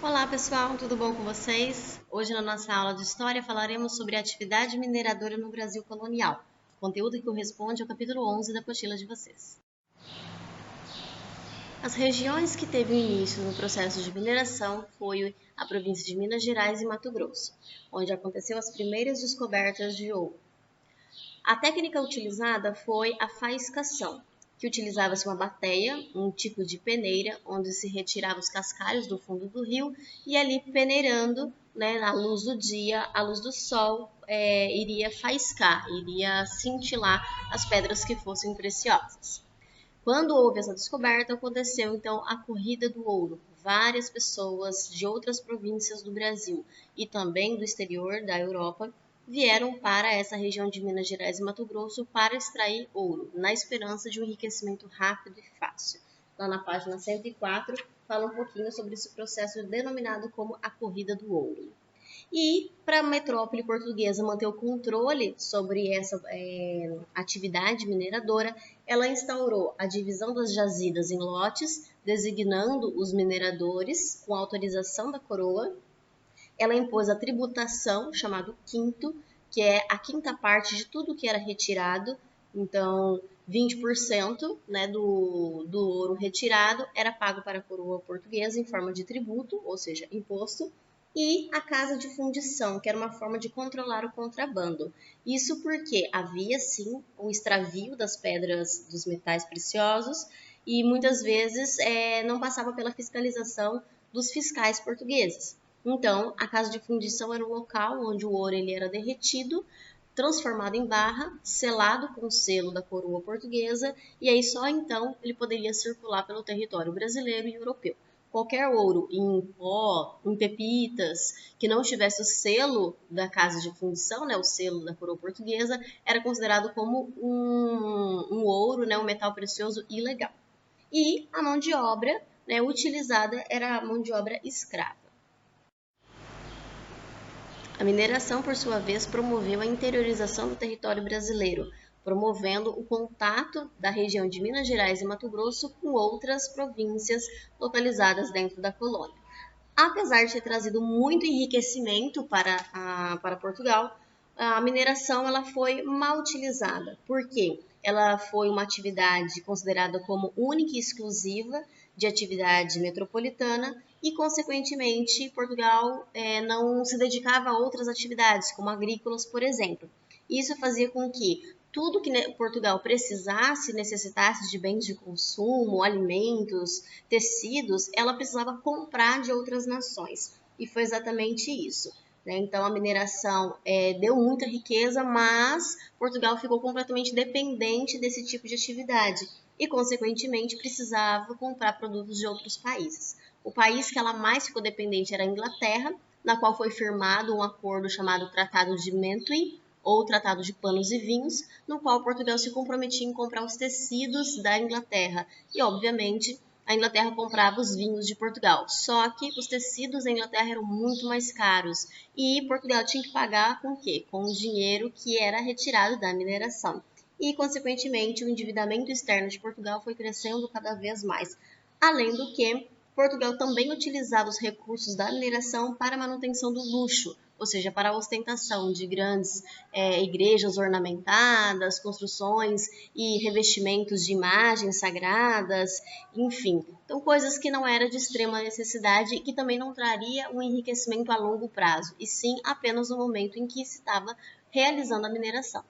Olá pessoal, tudo bom com vocês? Hoje na nossa aula de História falaremos sobre a atividade mineradora no Brasil colonial, conteúdo que corresponde ao capítulo 11 da apostila de vocês. As regiões que teve início no processo de mineração foi a província de Minas Gerais e Mato Grosso, onde aconteceu as primeiras descobertas de ouro. A técnica utilizada foi a faiscação, que utilizava-se uma bateia, um tipo de peneira, onde se retirava os cascalhos do fundo do rio e ali peneirando, na luz do dia, à luz do sol, iria faiscar, iria cintilar as pedras que fossem preciosas. Quando houve essa descoberta, aconteceu então a Corrida do Ouro. Várias pessoas de outras províncias do Brasil e também do exterior da Europa vieram para essa região de Minas Gerais e Mato Grosso para extrair ouro, na esperança de um enriquecimento rápido e fácil. Lá na página 104 fala um pouquinho sobre esse processo denominado como a Corrida do Ouro. E para a metrópole portuguesa manter o controle sobre essa atividade mineradora, ela instaurou a divisão das jazidas em lotes, designando os mineradores com autorização da coroa. Ela impôs a tributação, chamado quinto, que é a quinta parte de tudo que era retirado. Então, 20% do ouro retirado era pago para a coroa portuguesa em forma de tributo, ou seja, imposto, e a casa de fundição, que era uma forma de controlar o contrabando. Isso porque havia, sim, o extravio das pedras dos metais preciosos e muitas vezes não passava pela fiscalização dos fiscais portugueses. Então, a casa de fundição era o local onde o ouro ele era derretido, transformado em barra, selado com o selo da coroa portuguesa, e aí só então ele poderia circular pelo território brasileiro e europeu. Qualquer ouro em pó, em pepitas, que não tivesse o selo da casa de fundição, o selo da coroa portuguesa, era considerado como um ouro, um metal precioso ilegal. E a mão de obra utilizada era a mão de obra escrava. A mineração, por sua vez, promoveu a interiorização do território brasileiro, promovendo o contato da região de Minas Gerais e Mato Grosso com outras províncias localizadas dentro da colônia. Apesar de ter trazido muito enriquecimento para Portugal, a mineração ela foi mal utilizada. Por quê? Ela foi uma atividade considerada como única e exclusiva de atividade metropolitana e, consequentemente, Portugal não se dedicava a outras atividades, como agrícolas, por exemplo. Isso fazia com que tudo que Portugal precisasse, necessitasse de bens de consumo, alimentos, tecidos, ela precisava comprar de outras nações. E foi exatamente isso. Então, a mineração deu muita riqueza, mas Portugal ficou completamente dependente desse tipo de atividade e, consequentemente, precisava comprar produtos de outros países. O país que ela mais ficou dependente era a Inglaterra, na qual foi firmado um acordo chamado Tratado de Mentwin, ou Tratado de Panos e Vinhos, no qual Portugal se comprometia em comprar os tecidos da Inglaterra e, obviamente, a Inglaterra comprava os vinhos de Portugal. Só que os tecidos da Inglaterra eram muito mais caros e Portugal tinha que pagar com o quê? Com o dinheiro que era retirado da mineração. E, consequentemente, o endividamento externo de Portugal foi crescendo cada vez mais. Além do que, Portugal também utilizava os recursos da mineração para a manutenção do luxo, ou seja, para a ostentação de grandes igrejas ornamentadas, construções e revestimentos de imagens sagradas, enfim. Então, coisas que não eram de extrema necessidade e que também não traria um enriquecimento a longo prazo, e sim apenas no momento em que se estava realizando a mineração.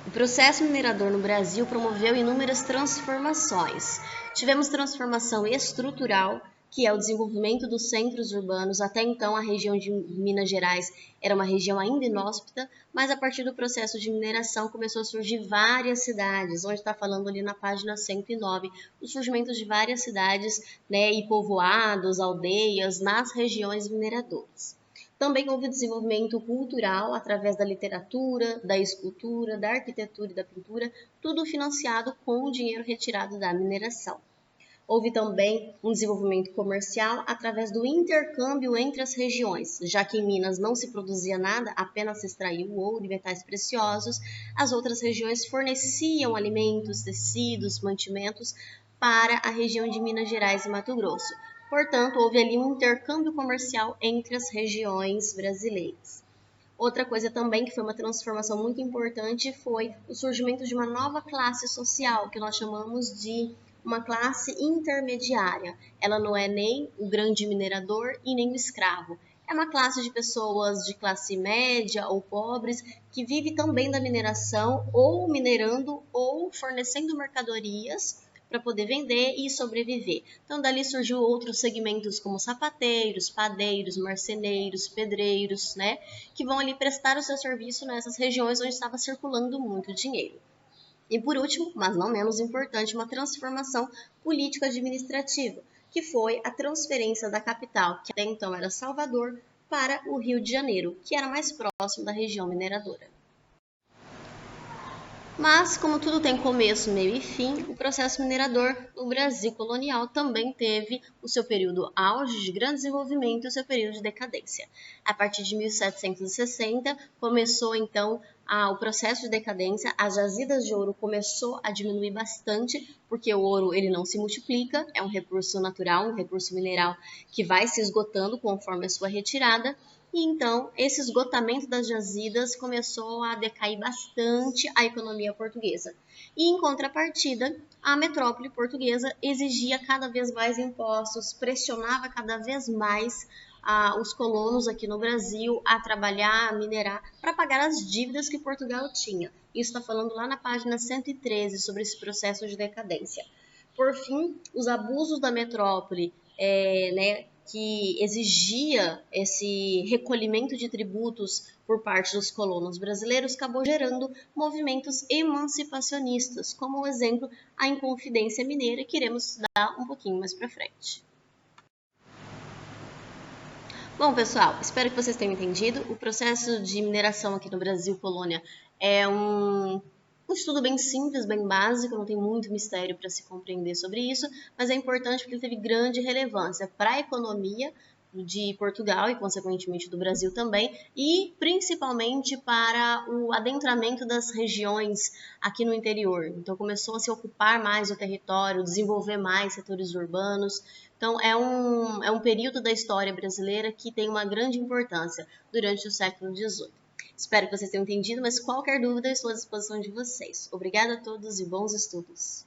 O processo minerador no Brasil promoveu inúmeras transformações. Tivemos transformação estrutural, que é o desenvolvimento dos centros urbanos. Até então, a região de Minas Gerais era uma região ainda inóspita, mas a partir do processo de mineração começou a surgir várias cidades, onde está falando ali na página 109, o surgimento de várias cidades e povoados, aldeias nas regiões mineradoras. Também houve desenvolvimento cultural através da literatura, da escultura, da arquitetura e da pintura, tudo financiado com o dinheiro retirado da mineração. Houve também um desenvolvimento comercial através do intercâmbio entre as regiões, já que em Minas não se produzia nada, apenas se extraía o ouro e metais preciosos, as outras regiões forneciam alimentos, tecidos, mantimentos para a região de Minas Gerais e Mato Grosso. Portanto, houve ali um intercâmbio comercial entre as regiões brasileiras. Outra coisa também que foi uma transformação muito importante foi o surgimento de uma nova classe social, que nós chamamos de uma classe intermediária. Ela não é nem o grande minerador e nem o escravo. É uma classe de pessoas de classe média ou pobres que vive também da mineração, ou minerando ou fornecendo mercadorias para poder vender e sobreviver. Então, dali surgiu outros segmentos como sapateiros, padeiros, marceneiros, pedreiros, né, que vão ali prestar o seu serviço nessas regiões onde estava circulando muito dinheiro. E por último, mas não menos importante, uma transformação político-administrativa, que foi a transferência da capital, que até então era Salvador, para o Rio de Janeiro, que era mais próximo da região mineradora. Mas, como tudo tem começo, meio e fim, o processo minerador no Brasil colonial também teve o seu período auge de grande desenvolvimento e o seu período de decadência. A partir de 1760, começou então o processo de decadência, as jazidas de ouro começou a diminuir bastante, porque o ouro ele não se multiplica, é um recurso natural, um recurso mineral que vai se esgotando conforme a sua retirada, e então esse esgotamento das jazidas começou a decair bastante a economia portuguesa. E em contrapartida, a metrópole portuguesa exigia cada vez mais impostos, pressionava cada vez mais os colonos aqui no Brasil a trabalhar, a minerar, para pagar as dívidas que Portugal tinha. Isso está falando lá na página 113 sobre esse processo de decadência. Por fim, os abusos da metrópole, que exigia esse recolhimento de tributos por parte dos colonos brasileiros, acabou gerando movimentos emancipacionistas, como o exemplo a Inconfidência Mineira, que iremos dar um pouquinho mais para frente. Bom, pessoal, espero que vocês tenham entendido. O processo de mineração aqui no Brasil colônia é um estudo bem simples, bem básico, não tem muito mistério para se compreender sobre isso, mas é importante porque ele teve grande relevância para a economia de Portugal e, consequentemente, do Brasil também, e principalmente para o adentramento das regiões aqui no interior. Então, começou a se ocupar mais o território, desenvolver mais setores urbanos. Então, é um período da história brasileira que tem uma grande importância durante o século XVIII. Espero que vocês tenham entendido, mas qualquer dúvida eu estou à disposição de vocês. Obrigada a todos e bons estudos!